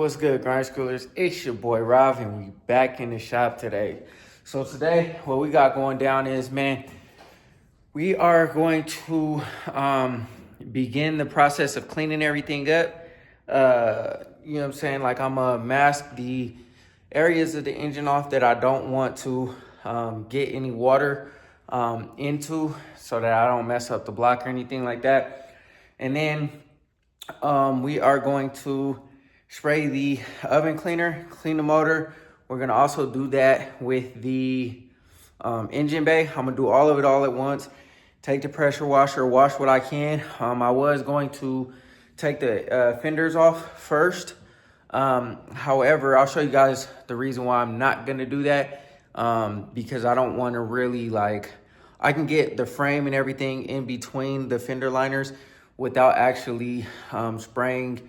What's good, Grind Schoolers? It's your boy Rob, and we back in the shop today. So today, what we got going down is, man, we are going to begin the process of cleaning everything up. You know what I'm saying? Like, I'm gonna mask the areas of the engine off that I don't want to get any water into, so that I don't mess up the block or anything like that. And then we are going to spray the oven cleaner, clean the motor. We're gonna also do that with the engine bay. I'm gonna do all of it all at once. Take the pressure washer, wash what I can. I was going to take the fenders off first. However, I'll show you guys the reason why I'm not gonna do that. Because I don't wanna really I can get the frame and everything in between the fender liners without actually spraying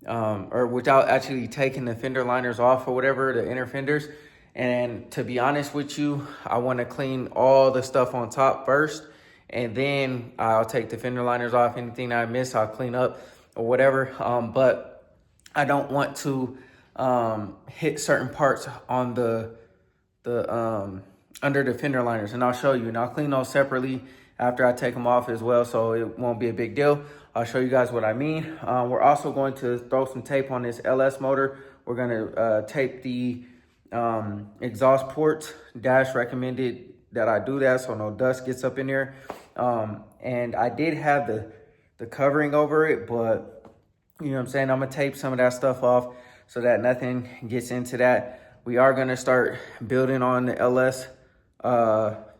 or without actually taking the fender liners off or whatever, the inner fenders. And to be honest with you, I want to clean all the stuff on top first, and then I'll take the fender liners off. Anything that I miss, I'll clean up or whatever. But I don't want to hit certain parts on the under the fender liners, and I'll show you, and I'll clean those separately after I take them off as well, so it won't be a big deal. I'll show you guys what I mean. We're also going to throw some tape on this LS motor. We're gonna tape the exhaust ports. Dash recommended that I do that so no dust gets up in there. And I did have the covering over it, but you know what I'm saying, I'm gonna tape some of that stuff off so that nothing gets into that. We are gonna start building on the LS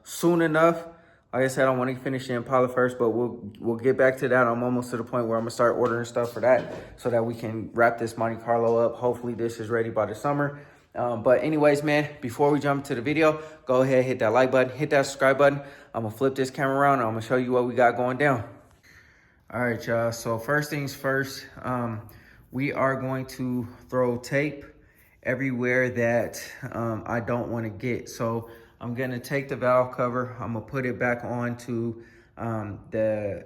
soon enough. Like I said, I want to finish the Impala first, but we'll get back to that. I'm almost to the point where I'm gonna start ordering stuff for that so that we can wrap this Monte Carlo up. Hopefully this is ready by the summer. But anyways, man, before we jump to the video, go ahead, hit that like button, hit that subscribe button. I'm gonna flip this camera around and I'm gonna show you what we got going down. All right, y'all, so first things first, we are going to throw tape everywhere that I don't want to get. So I'm gonna take the valve cover, I'm gonna put it back onto the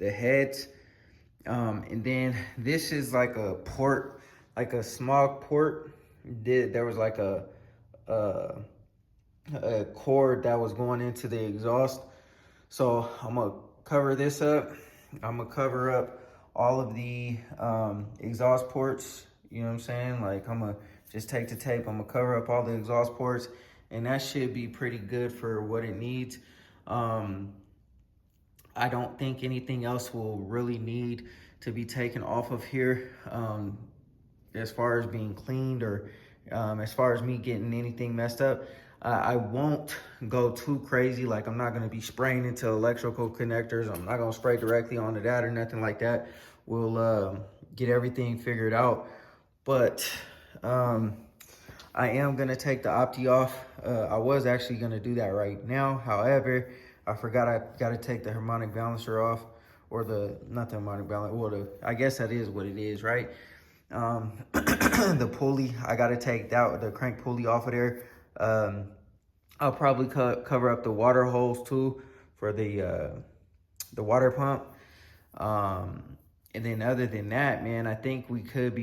heads, and then this is like a port, like a small port. There was like a cord that was going into the exhaust. So I'm gonna cover this up. I'm gonna cover up all of the exhaust ports. You know what I'm saying? Like, I'm gonna just take the tape, I'm gonna cover up all the exhaust ports, and that should be pretty good for what it needs. I don't think anything else will really need to be taken off of here as far as being cleaned, or as far as me getting anything messed up. I won't go too crazy. Like, I'm not gonna be spraying into electrical connectors. I'm not gonna spray directly onto that or nothing like that. We'll get everything figured out. But I am gonna take the Opti off. I was actually gonna do that right now. However, I forgot I gotta take the harmonic balancer off, or not the harmonic balancer, well, I guess that is what it is, right? The pulley, I gotta take that, the crank pulley off of there. I'll probably cover up the water holes too for the water pump. And then other than that, man, I think we could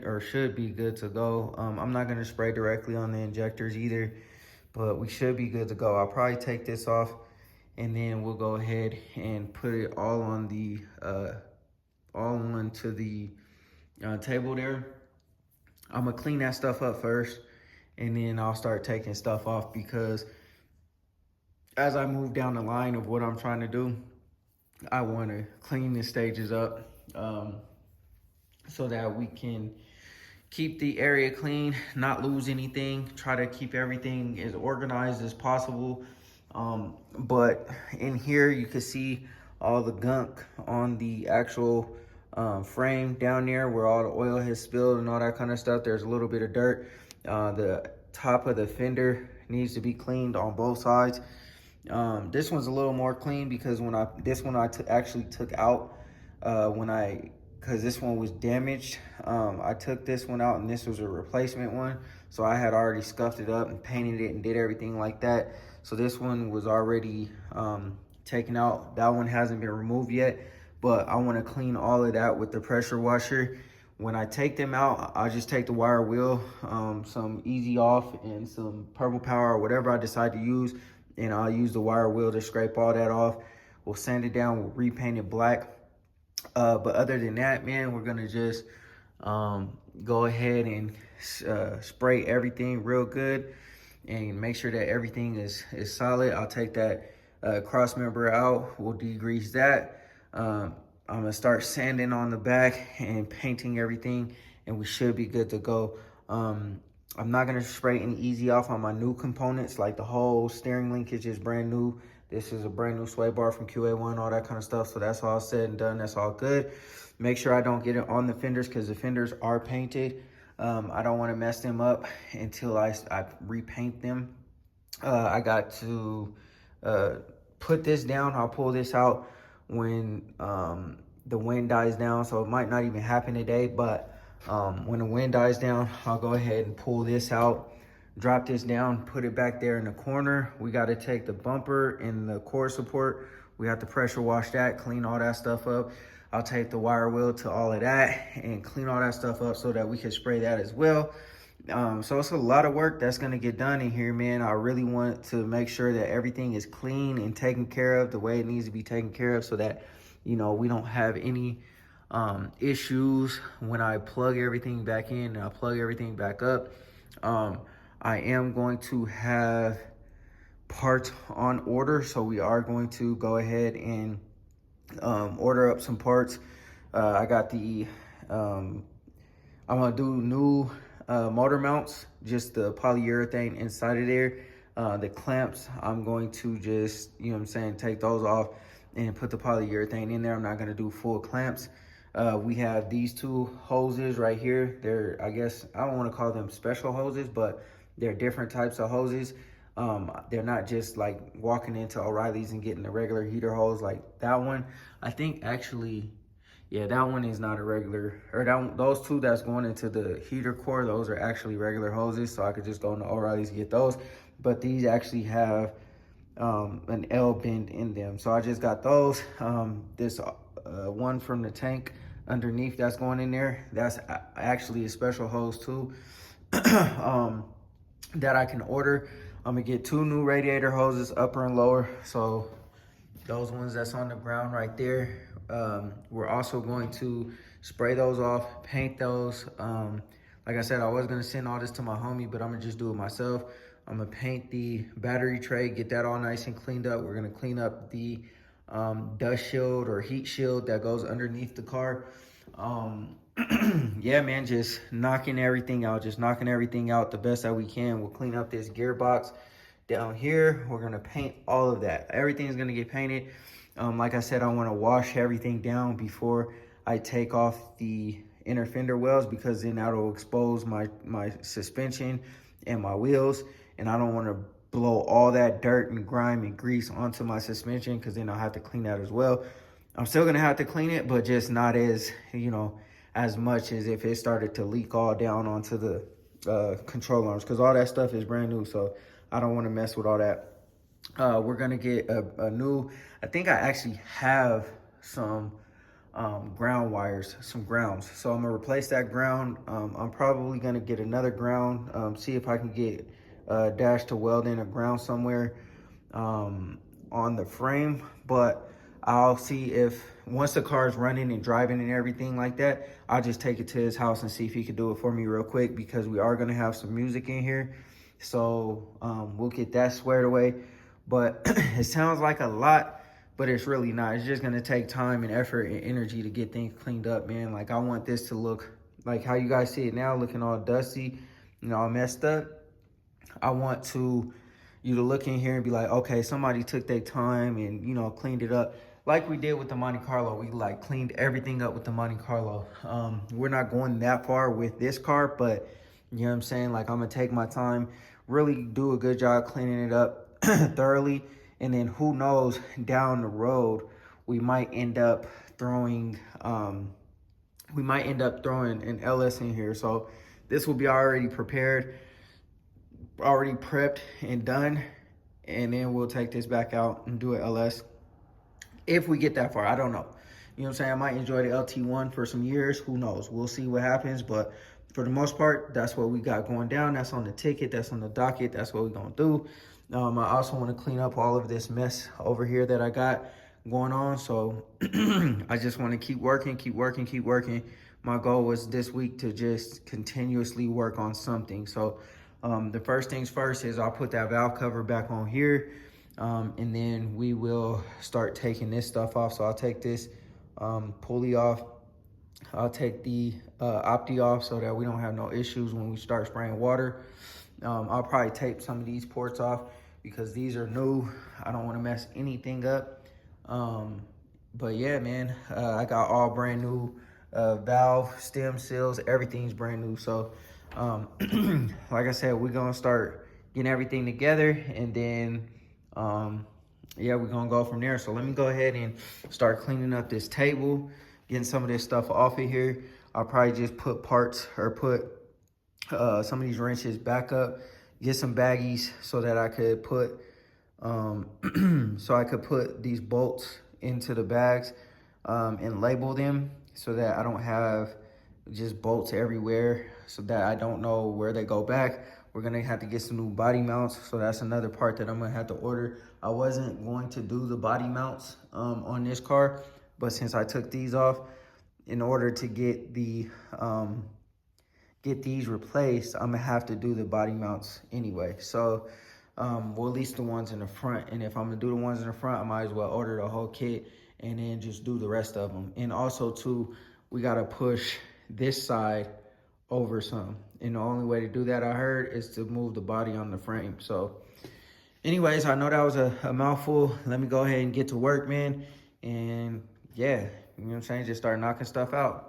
or should be good to go. I'm not gonna spray directly on the injectors either, but we should be good to go. I'll probably take this off, and then we'll go ahead and put it all on the onto the table there. I'm gonna clean that stuff up first, and then I'll start taking stuff off, because as I move down the line of what I'm trying to do, I want to clean the stages up so that we can keep the area clean, not lose anything, try to keep everything as organized as possible. But in here, you can see all the gunk on the actual frame down there where all the oil has spilled and all that kind of stuff. There's a little bit of dirt. The top of the fender needs to be cleaned on both sides. This one's a little more clean because this one I actually took out because this one was damaged. I took this one out, and this was a replacement one, so I had already scuffed it up and painted it and did everything like that. So this one was already taken out. That one hasn't been removed yet, but I want to clean all of that with the pressure washer. when I take them out, I just take the wire wheel, some easy off and some purple power or whatever I decide to use. And I'll use the wire wheel to scrape all that off. We'll sand it down, we'll repaint it black. But other than that, man, we're gonna just go ahead and spray everything real good and make sure that everything is solid. I'll take that cross member out, we'll degrease that. I'm gonna start sanding on the back and painting everything, and we should be good to go. I'm not gonna spray any easy off on my new components, like the whole steering link is just brand new. This is a brand new sway bar from QA1, all that kind of stuff. So that's all said and done, that's all good. Make sure I don't get it on the fenders because the fenders are painted. I don't wanna mess them up until I repaint them. I got to put this down. I'll pull this out when the wind dies down, so it might not even happen today, but when the wind dies down, I'll go ahead and pull this out, drop this down, put it back there in the corner. We got to take the bumper and the cord support, we have to pressure wash that, clean all that stuff up. I'll take the wire wheel to all of that and clean all that stuff up so that we can spray that as well. So it's a lot of work that's going to get done in here, man. I really want to make sure that everything is clean and taken care of the way it needs to be taken care of, so that, you know, we don't have any issues when I plug everything back in and I plug everything back up. I am going to have parts on order, so we are going to go ahead and order up some parts. I got the I'm gonna do new motor mounts, just the polyurethane inside of there. The clamps, I'm going to just, you know what I'm saying, take those off and put the polyurethane in there. I'm not gonna do full clamps. We have these two hoses right here. They're, I guess, I don't wanna call them special hoses, but they're different types of hoses. They're not just like walking into O'Reilly's and getting a regular heater hose like that one. I think actually, yeah, that one is not a regular, or those two that's going into the heater core, those are actually regular hoses, so I could just go into O'Reilly's and get those. But these actually have an L bend in them. So I just got those. This one from the tank underneath that's going in there, that's actually a special hose too, that I can order. I'm gonna get two new radiator hoses, upper and lower. So those ones that's on the ground right there, we're also going to spray those off, paint those. Like I said, I was gonna send all this to my homie, but I'm gonna just do it myself. I'm gonna paint the battery tray, get that all nice and cleaned up. We're gonna clean up the dust shield or heat shield that goes underneath the car. Yeah, man, just knocking everything out the best that we can. We'll clean up this gearbox down here. We're gonna paint all of that. Everything's gonna get painted. Like I said, I want to wash everything down before I take off the inner fender wells, because then that'll expose my suspension and my wheels, and I don't want to blow all that dirt and grime and grease onto my suspension, because then I'll have to clean that as well. I'm still gonna have to clean it, but just not as, you know, as much as if it started to leak all down onto the control arms, because all that stuff is brand new, so I don't want to mess with all that. We're gonna get a new, I think I actually have some ground wires, some grounds, so I'm gonna replace that ground. I'm probably gonna get another ground, see if I can get Dash to weld in a ground somewhere on the frame. But I'll see if, once the car's running and driving and everything like that, I'll just take it to his house and see if he could do it for me real quick, because we are gonna have some music in here. So we'll get that squared away. But it sounds like a lot, but it's really not. It's just gonna take time and effort and energy to get things cleaned up, man. Like, I want this to look like how you guys see it now, looking all dusty and all messed up. I want you to look in here and be like, okay, somebody took their time and, you know, cleaned it up. Like we did with the Monte Carlo. We like cleaned everything up with the Monte Carlo. We're not going that far with this car, but you know what I'm saying? Like, I'm gonna take my time, really do a good job cleaning it up thoroughly, and then who knows, down the road we might end up throwing an LS in here. So this will be already prepared, already prepped and done, and then we'll take this back out and do an LS if we get that far. I don't know. You know what I'm saying? I might enjoy the LT1 for some years. Who knows? We'll see what happens. But for the most part, that's what we got going down. That's on the ticket. That's on the docket. That's what we're going to do. I also want to clean up all of this mess over here that I got going on. So I just want to keep working, keep working, keep working. My goal was this week to just continuously work on something. So the first things first is I'll put that valve cover back on here. And then we will start taking this stuff off. So I'll take this pulley off. I'll take the opti off so that we don't have no issues when we start spraying water. I'll probably tape some of these ports off because these are new. I don't want to mess anything up. But yeah, man, I got all brand new valve, stem seals, everything's brand new. So like I said, we're gonna start getting everything together, and then yeah, we're gonna go from there. So let me go ahead and start cleaning up this table, getting some of this stuff off of here. I'll probably just put parts or put some of these wrenches back up, get some baggies so that I could put these bolts into the bags and label them so that I don't have just bolts everywhere, so that I don't know where they go back. We're gonna have to get some new body mounts, so that's another part that I'm gonna have to order. I wasn't going to do the body mounts on this car, but since I took these off, in order to get the get these replaced, I'm gonna have to do the body mounts anyway. So well, at least the ones in the front. And if I'm gonna do the ones in the front, I might as well order the whole kit and then just do the rest of them. And also too, we gotta push this side over some. And the only way to do that, I heard, is to move the body on the frame. So anyways, I know that was a mouthful. Let me go ahead and get to work, man. And yeah, you know what I'm saying? Just start knocking stuff out.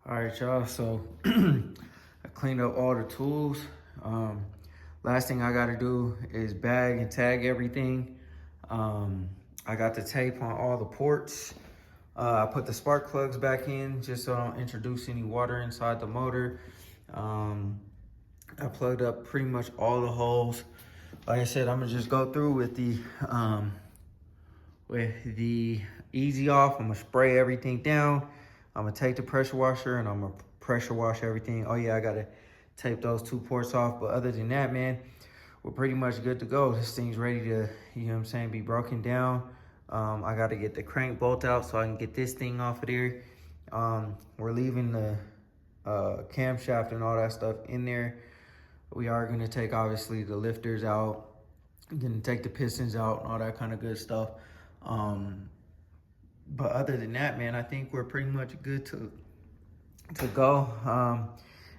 All right, y'all, so I cleaned up all the tools. Last thing I gotta do is bag and tag everything. I got the tape on all the ports. I put the spark plugs back in just so I don't introduce any water inside the motor. I plugged up pretty much all the holes. Like I said, I'm gonna just go through with the easy off. I'm gonna spray everything down. I'm gonna take the pressure washer and I'm gonna pressure wash everything. Oh yeah, I gotta tape those two ports off. But other than that, man, we're pretty much good to go. This thing's ready to, you know what I'm saying, be broken down. I got to get the crank bolt out so I can get this thing off of there. We're leaving the camshaft and all that stuff in there. We are going to take, obviously, the lifters out. Going to take the pistons out and all that kind of good stuff. But other than that, man, I think we're pretty much good to go.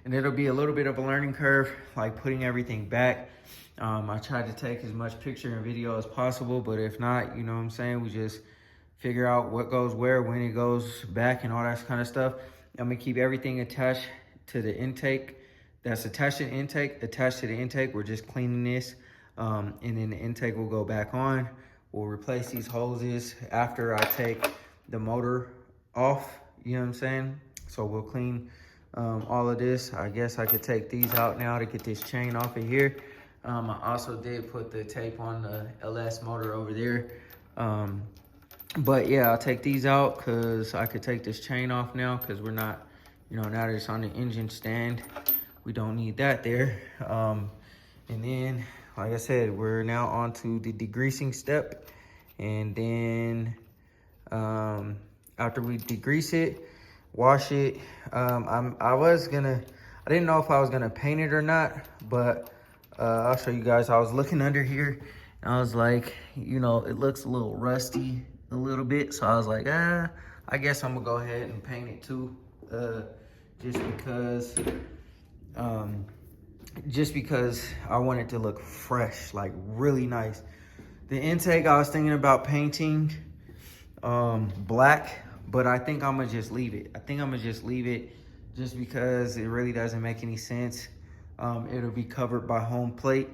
And it'll be a little bit of a learning curve, like putting everything back. I tried to take as much picture and video as possible, but if not, you know what I'm saying, we just figure out what goes where, when it goes back and all that kind of stuff. I'm gonna keep everything attached to the intake. That's attached to the intake. We're just cleaning this, and then the intake will go back on. We'll replace these hoses after I take the motor off, you know what I'm saying? So we'll clean all of this. I guess I could take these out now to get this chain off of here. I also did put the tape on the LS motor over there. But yeah, I'll take these out because I could take this chain off now because we're not, you know, now that it's on the engine stand, we don't need that there. And then, like I said, we're now on to the degreasing step. And then after we degrease it, wash it, I didn't know if I was gonna paint it or not, but I'll show you guys. I was looking under here and I was like, you know, it looks a little rusty a little bit. So I was like, I guess I'm gonna go ahead and paint it too. Just because I want it to look fresh, like really nice. The intake, I was thinking about painting black, but I think I'm gonna just leave it. Just because it really doesn't make any sense. It'll be covered by home plate.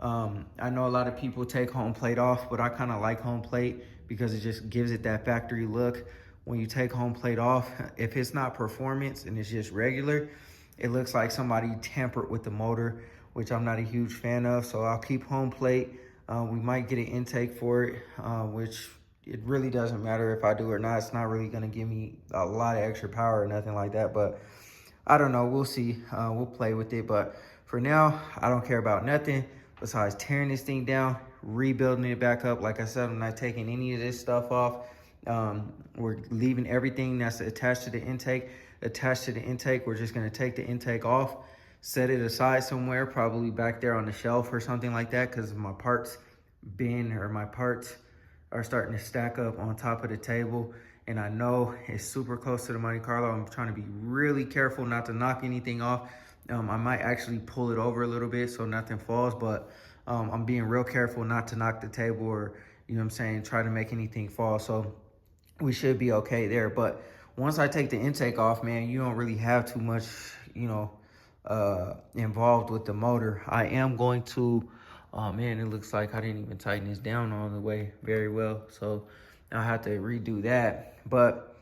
I know a lot of people take home plate off, but I kind of like home plate because it just gives it that factory look. When you take home plate off, if it's not performance and it's just regular, it looks like somebody tampered with the motor, which I'm not a huge fan of. So I'll keep home plate. We might get an intake for it, which, it really doesn't matter if I do or not. It's not really gonna give me a lot of extra power or nothing like that, but I don't know, we'll see. We'll play with it, but for now, I don't care about nothing besides tearing this thing down, rebuilding it back up. Like I said, I'm not taking any of this stuff off. We're leaving everything that's attached to the intake. Attached to the intake, we're just gonna take the intake off, set it aside somewhere, probably back there on the shelf or something like that, because my parts bin or my parts are starting to stack up on top of the table. And I know it's super close to the Monte Carlo. I'm trying to be really careful not to knock anything off. I might actually pull it over a little bit so nothing falls, but I'm being real careful not to knock the table or, you know what I'm saying, try to make anything fall. So we should be okay there. But once I take the intake off, man, you don't really have too much, you know, involved with the motor. I am going to, oh man, it looks like I didn't even tighten this down all the way very well. So I'll have to redo that. But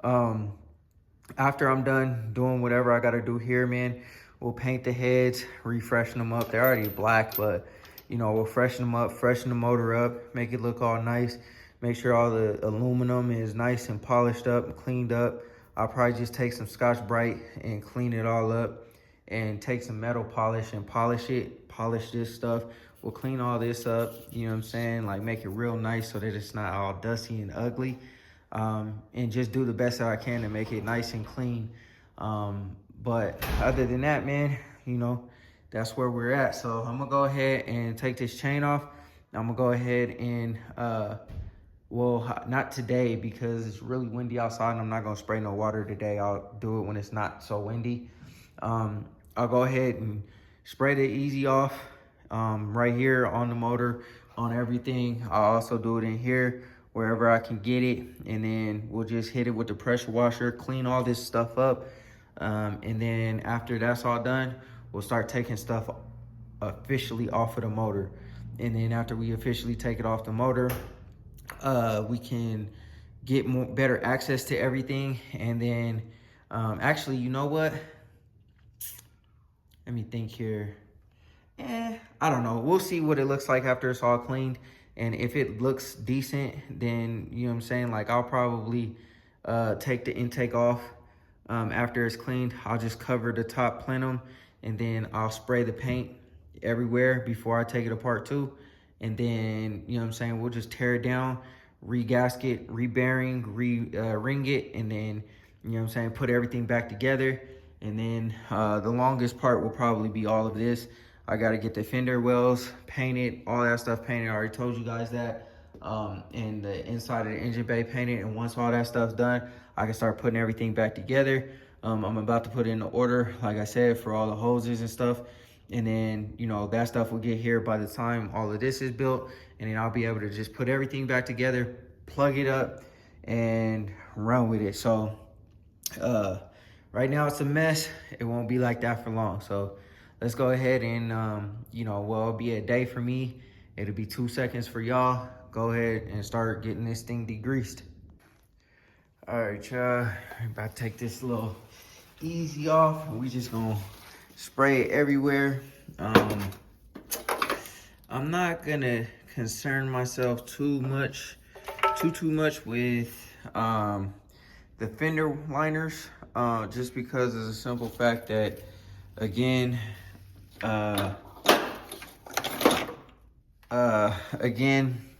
after I'm done doing whatever I got to do here, man, we'll paint the heads, refreshen them up. They're already black, but, you know, we'll freshen them up, freshen the motor up, make it look all nice. Make sure all the aluminum is nice and polished up and cleaned up. I'll probably just take some Scotch-Brite and clean it all up and take some metal polish and polish it, polish this stuff. We'll clean all this up, you know what I'm saying? Like make it real nice so that it's not all dusty and ugly. And just do the best that I can to make it nice and clean. But other than that, man, you know, that's where we're at. So I'm gonna go ahead and take this chain off. I'm gonna go ahead and, well, not today because it's really windy outside and I'm not gonna spray no water today. I'll do it when it's not so windy. I'll go ahead and spray the easy off right here on the motor, on everything. I'll also do it in here wherever I can get it, and then we'll just hit it with the pressure washer, clean all this stuff up, and then after that's all done, we'll start taking stuff officially off of the motor. And then after we officially take it off the motor, we can get better access to everything. And then actually, you know what, let me think here. I don't know. We'll see what it looks like after it's all cleaned. And if it looks decent, then, you know what I'm saying, like I'll probably take the intake off after it's cleaned. I'll just cover the top plenum and then I'll spray the paint everywhere before I take it apart too. And then, you know what I'm saying, we'll just tear it down, re-gasket, re-bearing, ring it, and then, you know what I'm saying, put everything back together. And then the longest part will probably be all of this. I got to get the fender wells painted, all that stuff painted. I already told you guys that. And the inside of the engine bay painted. And once all that stuff's done, I can start putting everything back together. I'm about to put it in the order, like I said, for all the hoses and stuff. And then, you know, that stuff will get here by the time all of this is built. And then I'll be able to just put everything back together, plug it up, and run with it. So, right now it's a mess. It won't be like that for long. So let's go ahead and, you know, well, it'll be a day for me. It'll be 2 seconds for y'all. Go ahead and start getting this thing degreased. All right, y'all. I'm about to take this little easy off. We just gonna spray it everywhere. I'm not gonna concern myself too much with the fender liners, just because of the simple fact that, again,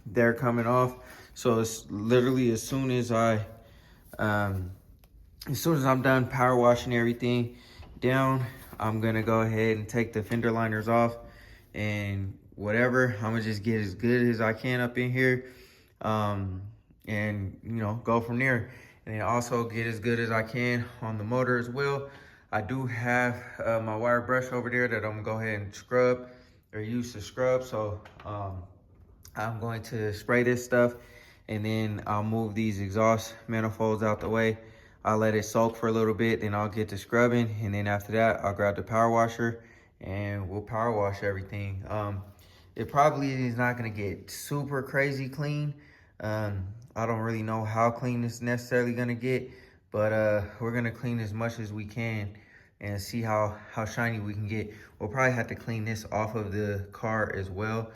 they're coming off. So it's literally as soon as I'm done power washing everything down, I'm gonna go ahead and take the fender liners off and whatever. I'm gonna just get as good as I can up in here, and you know, go from there. And then also get as good as I can on the motor as well. I do have my wire brush over there that I'm gonna go ahead and scrub or use to scrub. So I'm going to spray this stuff and then I'll move these exhaust manifolds out the way. I'll let it soak for a little bit, then I'll get to scrubbing. And then after that, I'll grab the power washer and we'll power wash everything. It probably is not gonna get super crazy clean. I don't really know how clean it's necessarily gonna get, but we're gonna clean as much as we can and see how shiny we can get. We'll probably have to clean this off of the car as well,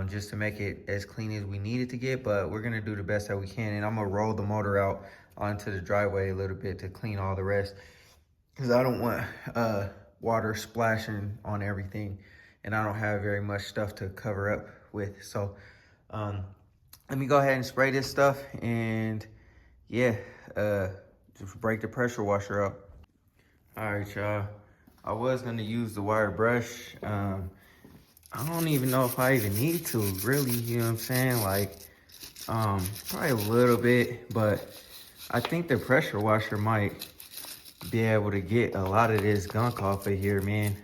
just to make it as clean as we need it to get, but we're gonna do the best that we can. And I'm gonna roll the motor out onto the driveway a little bit to clean all the rest, because I don't want water splashing on everything, and I don't have very much stuff to cover up with. So let me go ahead and spray this stuff, and yeah, just break the pressure washer up. All right, y'all. I was gonna use the wire brush. I don't even know if I even need to, really, you know what I'm saying? Like, probably a little bit, but I think the pressure washer might be able to get a lot of this gunk off of here, man.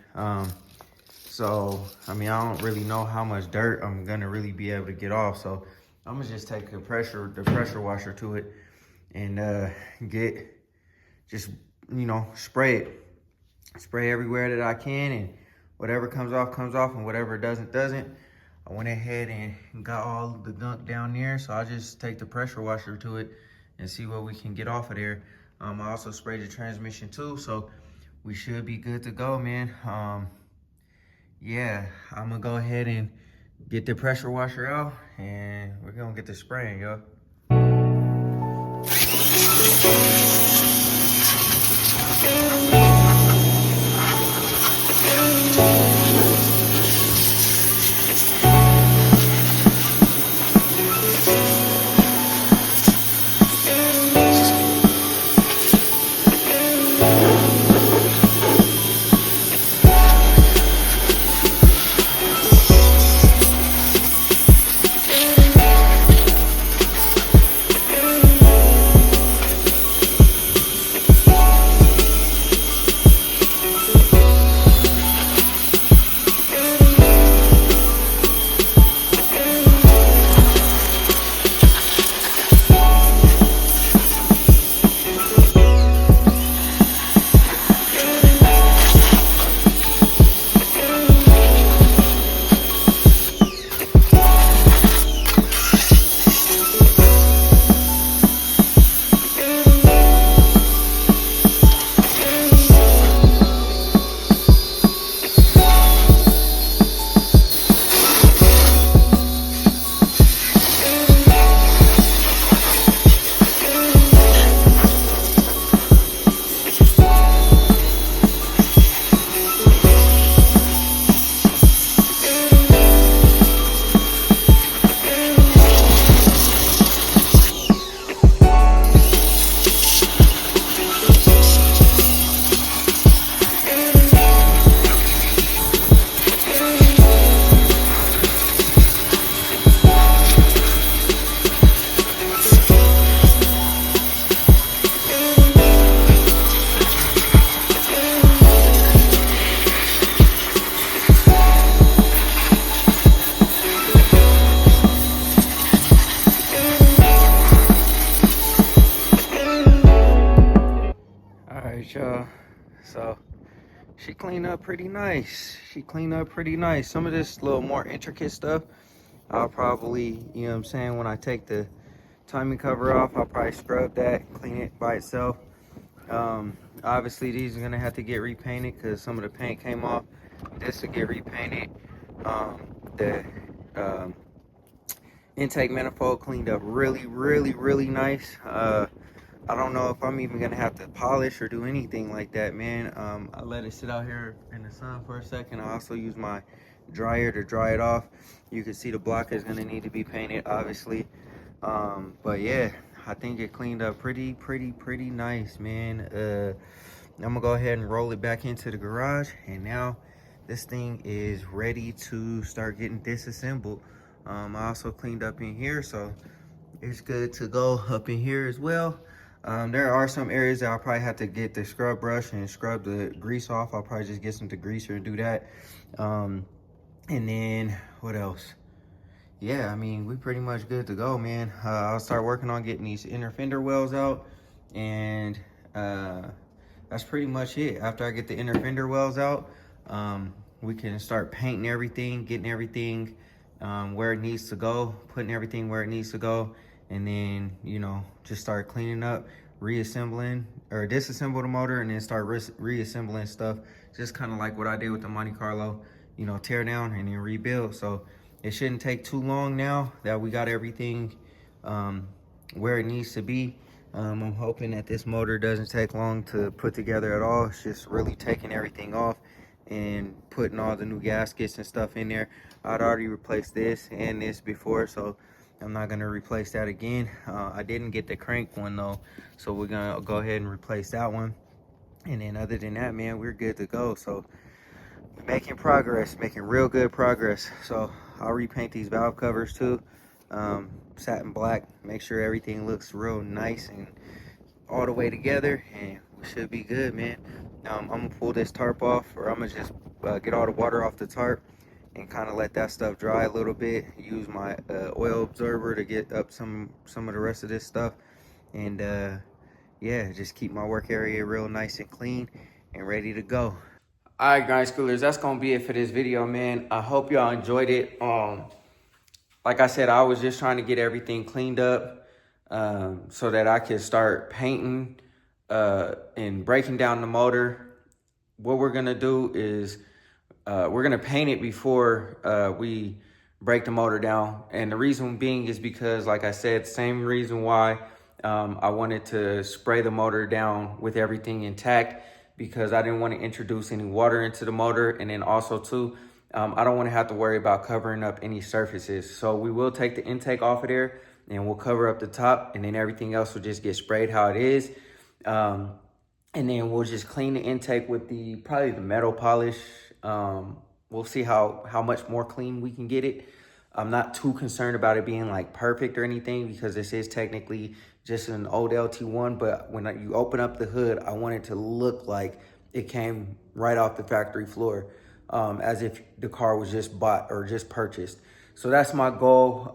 So, I mean, I don't really know how much dirt I'm gonna really be able to get off. So I'm gonna just take the pressure washer to it and just, you know, spray everywhere that I can, and whatever comes off, and whatever doesn't. I went ahead and got all the gunk down there, so I'll just take the pressure washer to it and see what we can get off of there. I also sprayed the transmission too, so we should be good to go, man. Yeah, I'm gonna go ahead and get the pressure washer out, and we're gonna get the spraying, yo. Y'all, so she cleaned up pretty nice. Some of this little more intricate stuff, I'll probably, you know what I'm saying, when I take the timing cover off, I'll probably scrub that, clean it by itself. Obviously these are gonna have to get repainted because some of the paint came off. This will get repainted. The intake manifold cleaned up really nice. I don't know if I'm even gonna have to polish or do anything like that, man. I let it sit out here in the sun for a second. I also use my dryer to dry it off. You can see the block is gonna need to be painted, obviously. But yeah, I think it cleaned up pretty nice, man. I'm gonna go ahead and roll it back into the garage, and now this thing is ready to start getting disassembled. I also cleaned up in here, so it's good to go up in here as well. There are some areas that I'll probably have to get the scrub brush and scrub the grease off. I'll probably just get some degreaser and do that. And then what else? Yeah, I mean, we pretty much good to go, man. I'll start working on getting these inner fender wells out, and that's pretty much it. After I get the inner fender wells out, we can start painting everything, getting everything where it needs to go, putting everything where it needs to go, and then, you know, just start cleaning up, reassembling or disassemble the motor, and then start reassembling stuff, just kind of like what I did with the Monte Carlo, you know, tear down and then rebuild. So it shouldn't take too long now that we got everything where it needs to be. I'm hoping that this motor doesn't take long to put together at all. It's just really taking everything off and putting all the new gaskets and stuff in there. I'd already replaced this and this before, so I'm not gonna replace that again. I didn't get the crank one though, so we're gonna go ahead and replace that one. And then other than that, man, we're good to go. So making progress, making real good progress. So I'll repaint these valve covers too, satin black, make sure everything looks real nice and all the way together, and we should be good, man. I'm gonna pull this tarp off, or I'm gonna just get all the water off the tarp and kind of let that stuff dry a little bit. Use my oil absorber to get up some of the rest of this stuff, and yeah, just keep my work area real nice and clean and ready to go. All right, grind schoolers, that's gonna be it for this video, man. I hope y'all enjoyed it. Like I said, I was just trying to get everything cleaned up so that I could start painting and breaking down the motor. What we're gonna do is we're gonna paint it before we break the motor down. And the reason being is because, like I said, same reason why I wanted to spray the motor down with everything intact, because I didn't want to introduce any water into the motor. And then also too, I don't want to have to worry about covering up any surfaces. So we will take the intake off of there and we'll cover up the top, and then everything else will just get sprayed how it is. And then we'll just clean the intake with probably the metal polish. We'll see how much more clean we can get it. I'm not too concerned about it being like perfect or anything, because this is technically just an old LT1, but when you open up the hood, I want it to look like it came right off the factory floor, as if the car was just bought or just purchased. So that's my goal.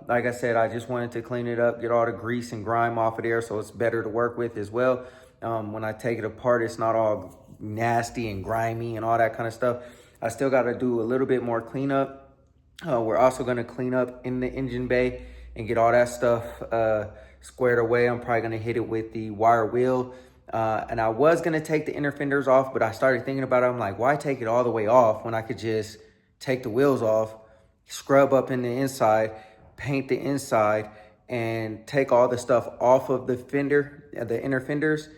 Like I said, I just wanted to clean it up, get all the grease and grime off of there so it's better to work with as well. When I take it apart, it's not all nasty and grimy and all that kind of stuff. I still got to do a little bit more cleanup. We're also going to clean up in the engine bay and get all that stuff squared away. I'm probably going to hit it with the wire wheel. And I was going to take the inner fenders off, but I started thinking about it. I'm like, why take it all the way off when I could just take the wheels off, scrub up in the inside, paint the inside, and take all the stuff off of the fender, the inner fenders,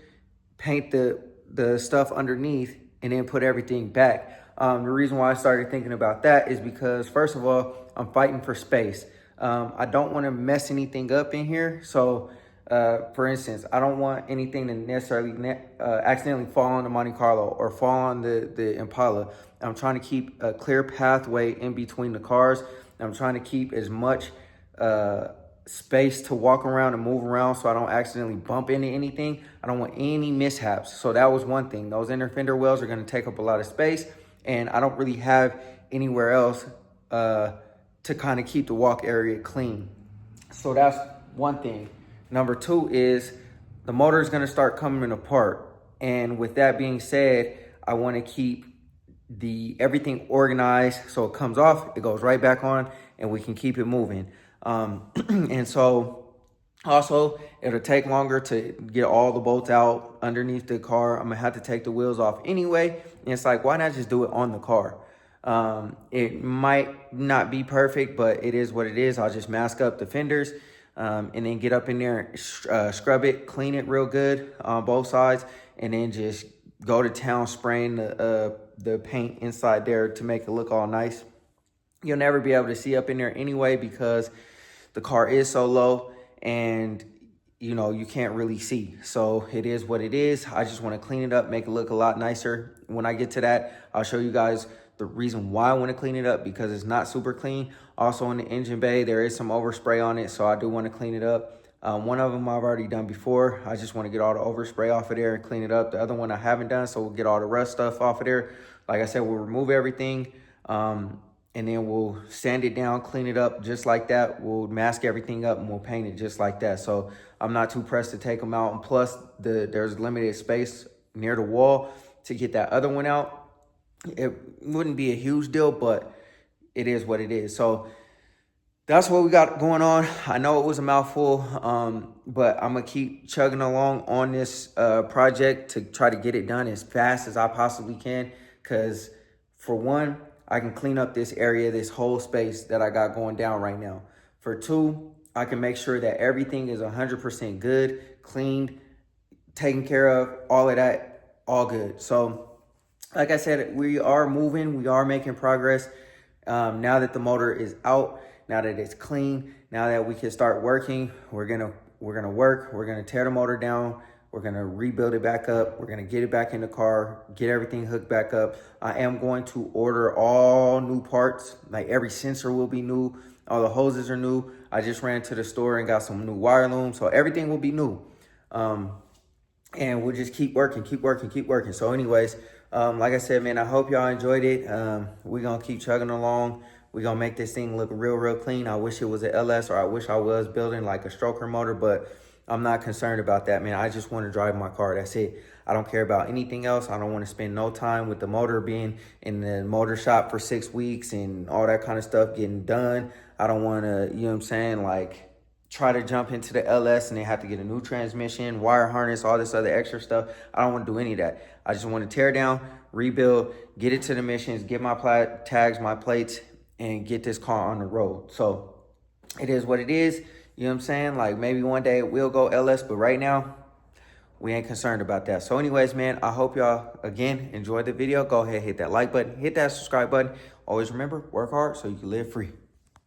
paint the stuff underneath, and then put everything back. The reason why I started thinking about that is because, first of all, I'm fighting for space. I don't want to mess anything up in here. So, for instance, I don't want anything to necessarily accidentally fall on the Monte Carlo or fall on the Impala. I'm trying to keep a clear pathway in between the cars. I'm trying to keep as much space to walk around and move around so I don't accidentally bump into anything. I don't want any mishaps. So that was one thing. Those inner fender wells are going to take up a lot of space, and I don't really have anywhere else to kind of keep the walk area clean. So that's one thing. Number two is the motor is going to start coming apart. And with that being said, I want to keep everything organized so it comes off, it goes right back on, and we can keep it moving. And so also it'll take longer to get all the bolts out underneath the car. I'm gonna have to take the wheels off anyway. And it's like, why not just do it on the car? It might not be perfect, but it is what it is. I'll just mask up the fenders, and then get up in there, scrub it, clean it real good on both sides, and then just go to town spraying the paint inside there to make it look all nice. You'll never be able to see up in there anyway, because the car is so low and you can't really see. So it is what it is. I just want to clean it up, make it look a lot nicer. When I get to that, I'll show you guys the reason why I want to clean it up, because it's not super clean. Also in the engine bay, there is some overspray on it, so I do want to clean it up. One of them I've already done before. I just want to get all the overspray off of there and clean it up. The other one I haven't done, so we'll get all the rust stuff off of there. Like I said, we'll remove everything, and then we'll sand it down, clean it up just like that. We'll mask everything up and we'll paint it just like that. So I'm not too pressed to take them out. And plus, there's limited space near the wall to get that other one out. It wouldn't be a huge deal, but it is what it is. So that's what we got going on. I know it was a mouthful, but I'm going to keep chugging along on this project to try to get it done as fast as I possibly can. Because for one, I can clean up this area, this whole space that I got going down right now. For 2, I can make sure that everything is 100% good, cleaned, taken care of, all of that, all good. So like I said, we are moving, we are making progress. Now that the motor is out, now that it's clean, now that we can start working, we're gonna work, we're gonna tear the motor down, we're gonna rebuild it back up, we're gonna get it back in the car, get everything hooked back up. I am going to order all new parts, like every sensor will be new, all the hoses are new. I just ran to the store and got some new wire looms, so everything will be new. And we'll just keep working. So anyways, like I said, man, I hope y'all enjoyed it. We're going to keep chugging along. We're going to make this thing look real clean. I wish it was an LS, or I wish I was building like a stroker motor, but I'm not concerned about that, man. I just want to drive my car. That's it. I don't care about anything else. I don't want to spend no time with the motor being in the motor shop for 6 weeks and all that kind of stuff getting done. I don't want to, you know what I'm saying, like try to jump into the LS and they have to get a new transmission, wire harness, all this other extra stuff. I don't want to do any of that. I just want to tear down, rebuild, get it to the missions, get my tags, my plates, and get this car on the road. So it is what it is. You know what I'm saying? Like maybe one day we'll go LS, but right now we ain't concerned about that. So anyways, man, I hope y'all, again, enjoyed the video. Go ahead, hit that like button, hit that subscribe button. Always remember, work hard so you can live free.